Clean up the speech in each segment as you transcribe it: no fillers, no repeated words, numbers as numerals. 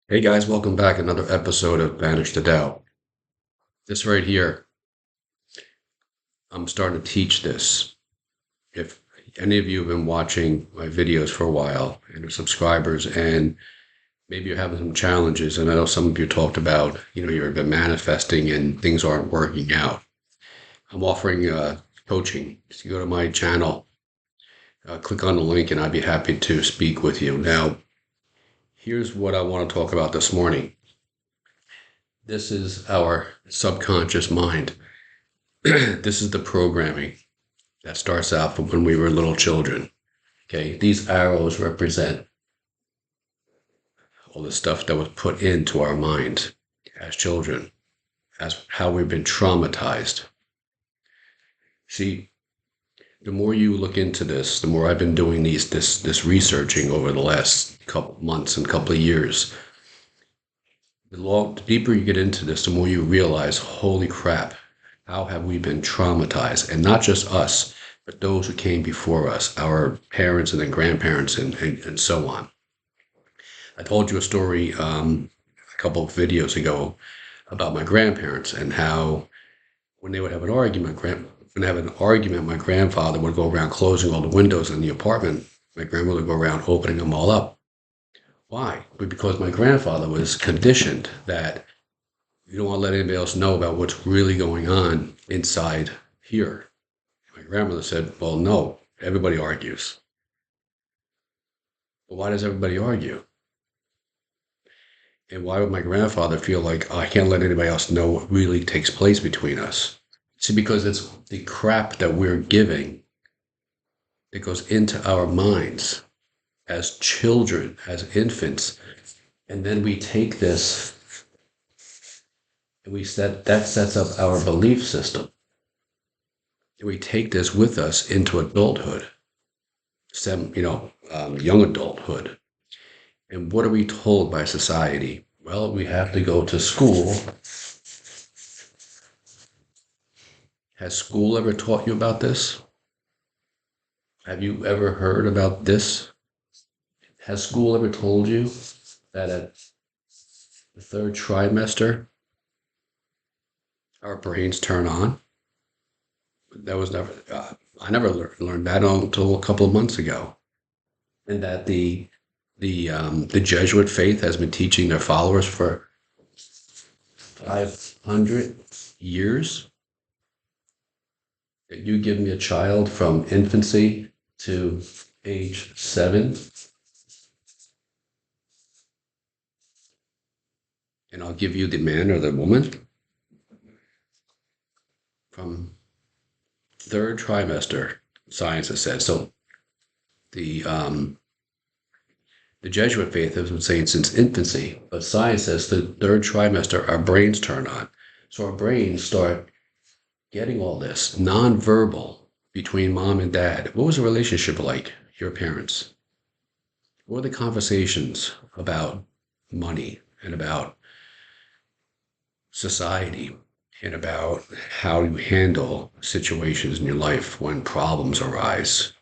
Hey guys, welcome back. Another episode of Banish the Doubt. This right here, I'm starting to teach this. If any of you have been watching my videos for a while and are subscribers, and maybe you're having some challenges, and I know some of you talked about, you've been manifesting and things aren't working out. I'm offering coaching. So you go to my channel, click on the link, and I'd be happy to speak with you. Now, here's what I want to talk about this morning. This is our subconscious mind. This is the programming that starts out from when we were little children. Okay, these arrows represent all the stuff that was put into our mind as children, as how we've been traumatized. See, the more you look into this, the more I've been doing this researching over the last couple months and couple of years. The deeper you get into this, the more you realize, holy crap, how have we been traumatized? And not just us, but those who came before us, our parents and then grandparents and so on. I told you a story a couple of videos ago about my grandparents and how when they would have an argument, my grandfather would go around closing all the windows in the apartment. My grandmother would go around opening them all up. Why? Because my grandfather was conditioned that you don't want to let anybody else know about what's really going on inside here. My grandmother said, well, no, everybody argues. But why does everybody argue? And why would my grandfather feel like, oh, I can't let anybody else know what really takes place between us? See, because it's the crap that we're giving that goes into our minds as children, as infants. And then we take this and that sets up our belief system. And we take this with us into adulthood, young adulthood. And what are we told by society? Well, we have to go to school. Has school ever taught you about this? Have you ever heard about this? Has school ever told you that at the third trimester, our brains turn on? That was never, I never learned that until a couple of months ago. And that the Jesuit faith has been teaching their followers for 500 years. That you give me a child from infancy to age 7, and I'll give you the man or the woman from third trimester, science has said. So the Jesuit faith has been saying since infancy, but science says the third trimester, our brains turn on. So our brains start getting all this nonverbal between mom and dad. What was the relationship like, your parents? What were the conversations about money and about society and about how you handle situations in your life when problems arise?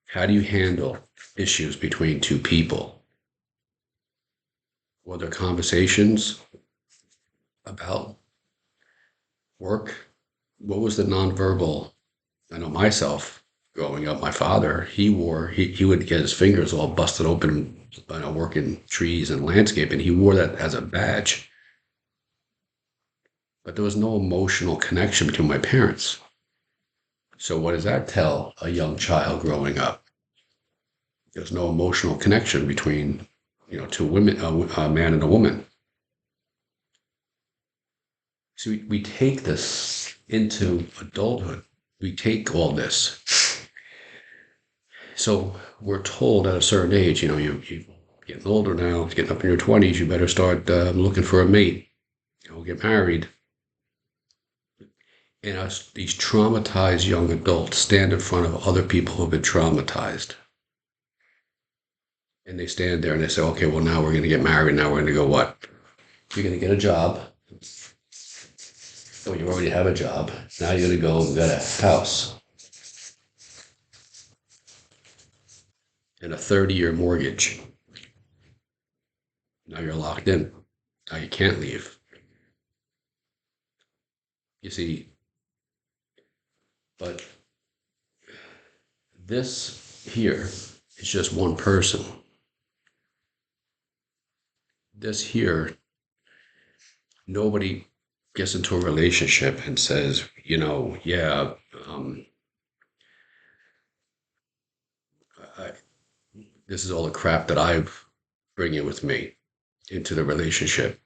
How do you handle issues between two people? Were there conversations about work? What was the nonverbal? I know myself growing up, my father, he would get his fingers all busted open, working trees and landscape, and he wore that as a badge. But there was no emotional connection between my parents. So what does that tell a young child growing up? There's no emotional connection between, two women, a man and a woman. So we take this into adulthood. We take all this. So we're told at a certain age, you getting older now, getting up in your 20s, you better start looking for a mate, get married. And us, these traumatized young adults stand in front of other people who have been traumatized. And they stand there and they say, okay, well, now we're going to get married. Now we're going to go what? You're going to get a job. So you already have a job. Now you're going to go and get a house and a 30-year mortgage. Now you're locked in. Now you can't leave. You see, but this here is just one person. This here, nobody gets into a relationship and says, yeah, um, I, this is all the crap that I've bringing with me into the relationship.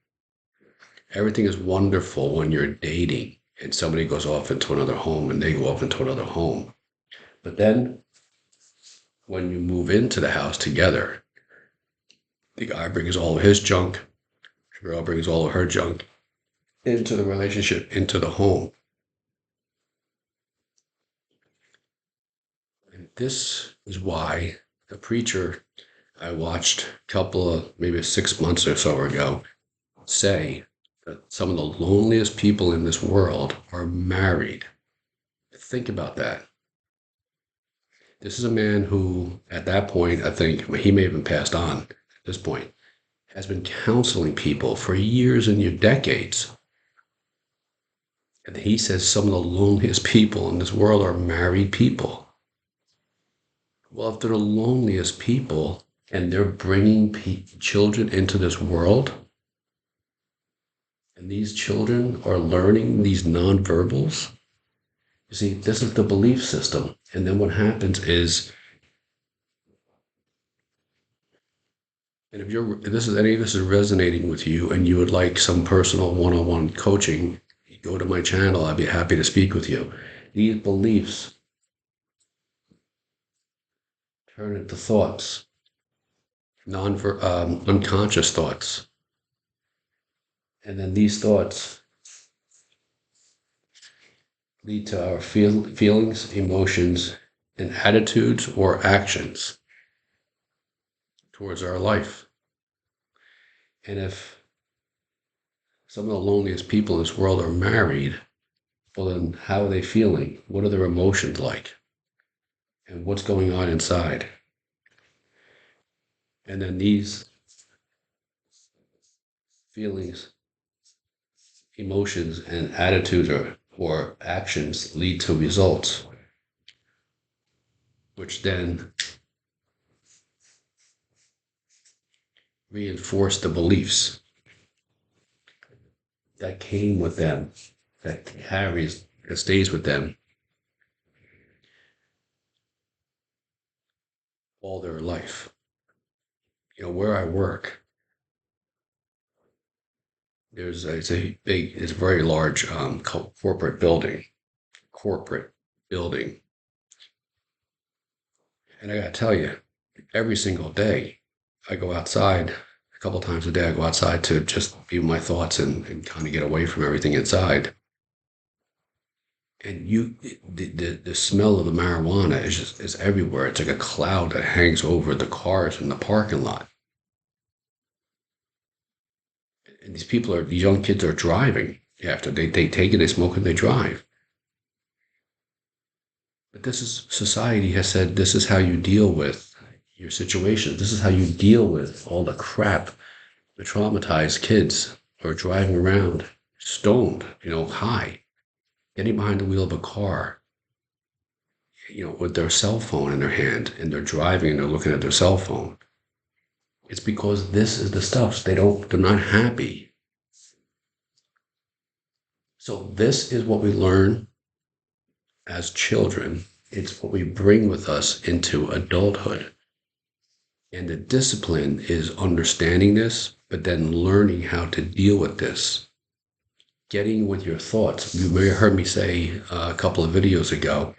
Everything is wonderful when you're dating and somebody goes off into another home and they go off into another home. But then when you move into the house together, the guy brings all of his junk, the girl brings all of her junk into the relationship, into the home. And this is why the preacher I watched a couple of maybe 6 months or so ago say that some of the loneliest people in this world are married. Think about that. This is a man who, at that point, I think he may have been passed on at this point, has been counseling people for years and decades. And he says some of the loneliest people in this world are married people. Well, if they're the loneliest people and they're bringing children into this world, and these children are learning these nonverbals, you see, this is the belief system. And then what happens is, and if this is any of this is resonating with you and you would like some personal one-on-one coaching, go to my channel. I'd be happy to speak with you. These beliefs turn into thoughts, unconscious thoughts. And then these thoughts lead to our feelings, emotions, and attitudes or actions towards our life. And if some of the loneliest people in this world are married, well, then how are they feeling? What are their emotions like? And what's going on inside? And then these feelings, emotions, and attitudes or actions lead to results, which then reinforce the beliefs that came with them, that stays with them all their life. Where I work, it's a very large corporate building. And I gotta tell you, every single day I go outside, a couple times a day I go outside to just be with my thoughts and kind of get away from everything inside. And the smell of the marijuana is everywhere. It's like a cloud that hangs over the cars in the parking lot. And these young kids are driving after they take it, they smoke it, they drive. But society has said this is how you deal with your situation. This is how you deal with all the crap. The traumatized kids are driving around stoned, high, getting behind the wheel of a car, with their cell phone in their hand, and they're driving and they're looking at their cell phone. It's because this is the stuff they're not happy. So this is what we learn as children. It's what we bring with us into adulthood. And the discipline is understanding this, but then learning how to deal with this. Getting with your thoughts. You may have heard me say a couple of videos ago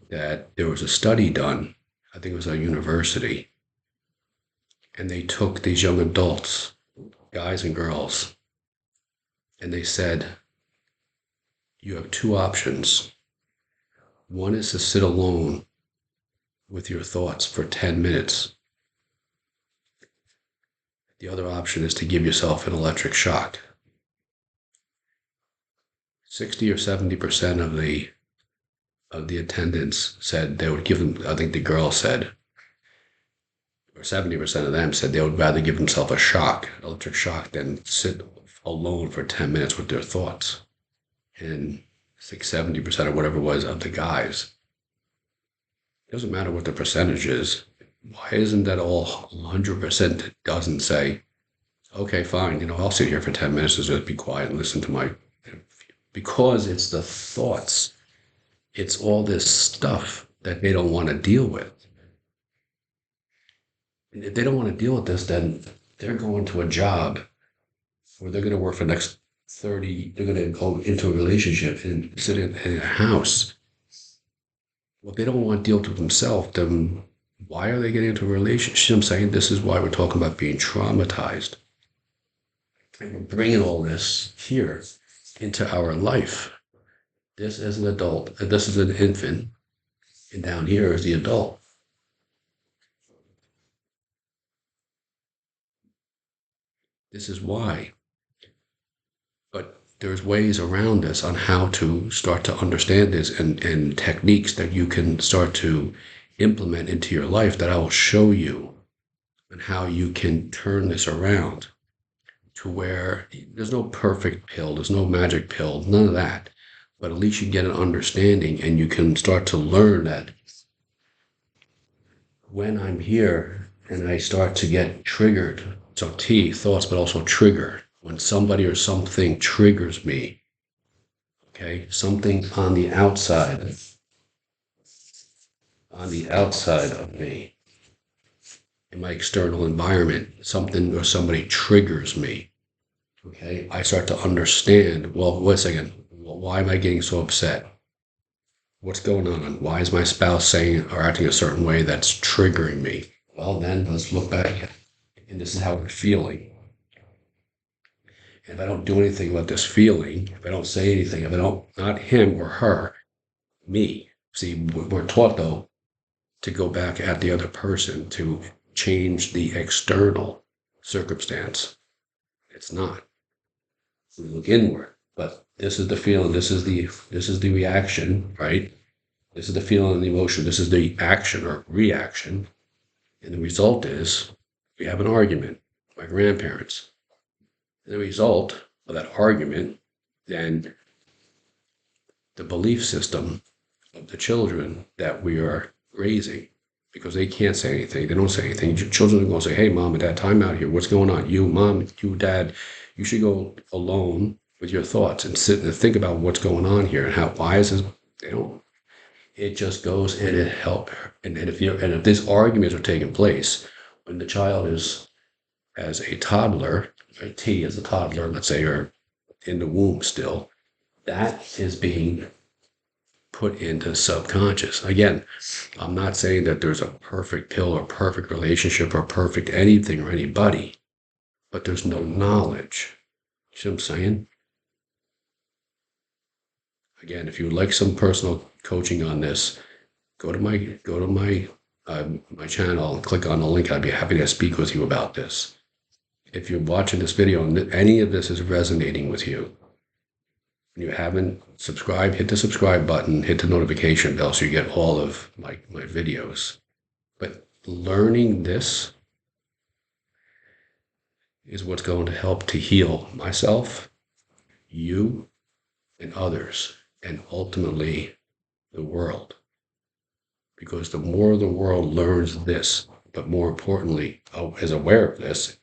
that there was a study done, I think it was at a university, and they took these young adults, guys and girls, and they said, you have two options. One is to sit alone with your thoughts for 10 minutes. The other option is to give yourself an electric shock. 60 or 70% of the attendants said they would give them, I think the girl said, or 70% of them said they would rather give themselves a shock, electric shock, than sit alone for 10 minutes with their thoughts. And 70% or whatever it was of the guys, it doesn't matter what the percentage is. Why isn't that all 100% doesn't say, okay, fine, I'll sit here for 10 minutes and just be quiet and listen to because it's the thoughts. It's all this stuff that they don't want to deal with. And if they don't want to deal with this, then they're going to a job where they're going to work for the next 30, they're going to go into a relationship and sit in a house. Well, if they don't want to deal with themselves, then why are they getting into a relationship? I'm saying this is why we're talking about being traumatized. And we're bringing all this here into our life. This is an adult, this is an infant, and down here is the adult. This is why. But there's ways around this on how to start to understand this and techniques that you can start to implement into your life that I will show you, and how you can turn this around to where there's no perfect pill, there's no magic pill, none of that. But at least you get an understanding and you can start to learn that when I'm here and I start to get triggered, so thoughts, but also trigger, when somebody or something triggers me, okay, something on the outside of me, in my external environment, something or somebody triggers me, okay, I start to understand, well, wait a second, well, why am I getting so upset? What's going on? Why is my spouse saying or acting a certain way that's triggering me? Well, then let's look back, and this is how we're feeling. And if I don't do anything about this feeling, if I don't say anything, if I don't, not him or her, me. See, we're taught though to go back at the other person to change the external circumstance. It's not. We look inward, but this is the feeling, this is the reaction, right? This is the feeling and the emotion, this is the action or reaction. And the result is we have an argument, my grandparents. And the result of that argument, then the belief system of the children that we are raising, because they can't say anything, they don't say anything. Children are going to say, hey, mom and dad, time out here. What's going on? You, mom, you, dad, you should go alone with your thoughts and sit and think about what's going on here and why is this, they don't. It just goes and it helps. And if these arguments are taking place when the child is as a toddler, or T as a toddler, let's say, or in the womb still, that is being put into subconscious. Again, I'm not saying that there's a perfect pill or perfect relationship or perfect anything or anybody, but there's no knowledge. You see what I'm saying? Again, if you would like some personal coaching on this, go to my channel and click on the link. I'd be happy to speak with you about this. If you're watching this video and any of this is resonating with you, and you haven't subscribed, hit the subscribe button, hit the notification bell so you get all of my videos. But learning this is what's going to help to heal myself, you, and others, and ultimately the world. Because the more the world learns this, but more importantly, is aware of this,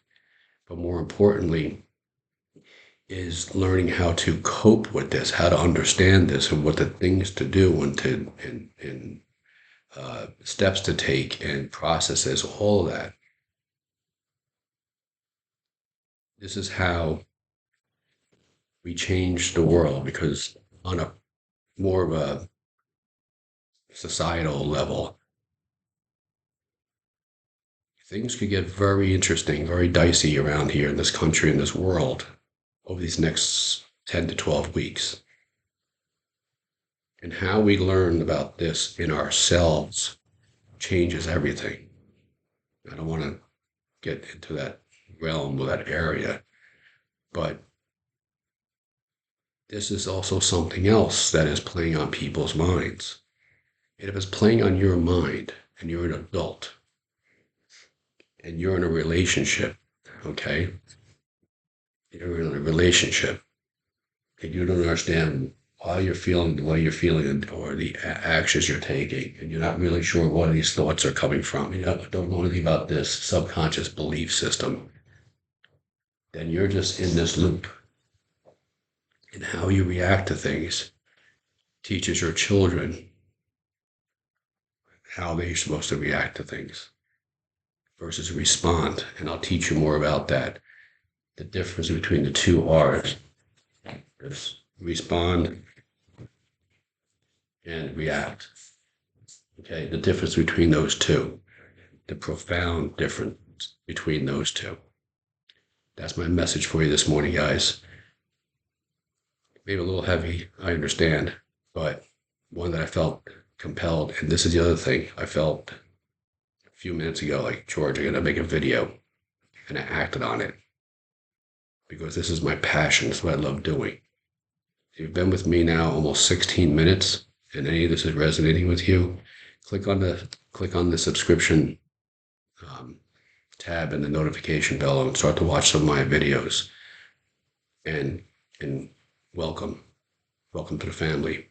but more importantly, is learning how to cope with this, how to understand this, and what the things to do and steps to take and processes, all of that. This is how we change the world, because on a more of a societal level, things could get very interesting, very dicey around here in this country, in this world, over these next 10 to 12 weeks. And how we learn about this in ourselves changes everything. I don't want to get into that realm or that area, but this is also something else that is playing on people's minds. And if it's playing on your mind and you're an adult, and you're in a relationship, okay? You're in a relationship and you don't understand why you're feeling the way you're feeling or the actions you're taking, and you're not really sure where these thoughts are coming from. You don't know anything about this subconscious belief system. Then you're just in this loop. And how you react to things teaches your children how they're supposed to react to things versus respond. And I'll teach you more about that. The difference between the two R's is respond and react. Okay, the difference between those two, the profound difference between those two. That's my message for you this morning, guys. Maybe a little heavy, I understand, but one that I felt compelled. And this is the other thing I felt a few minutes ago, like, George, I'm going to make a video, and I acted on it because this is my passion. It's what I love doing. If you've been with me now almost 16 minutes and any of this is resonating with you, click on the subscription tab and the notification bell and start to watch some of my videos. And welcome to the family.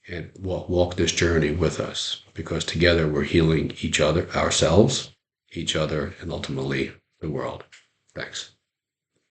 And walk this journey with us, because together we're healing each other, ourselves, each other, and ultimately the world. Thanks.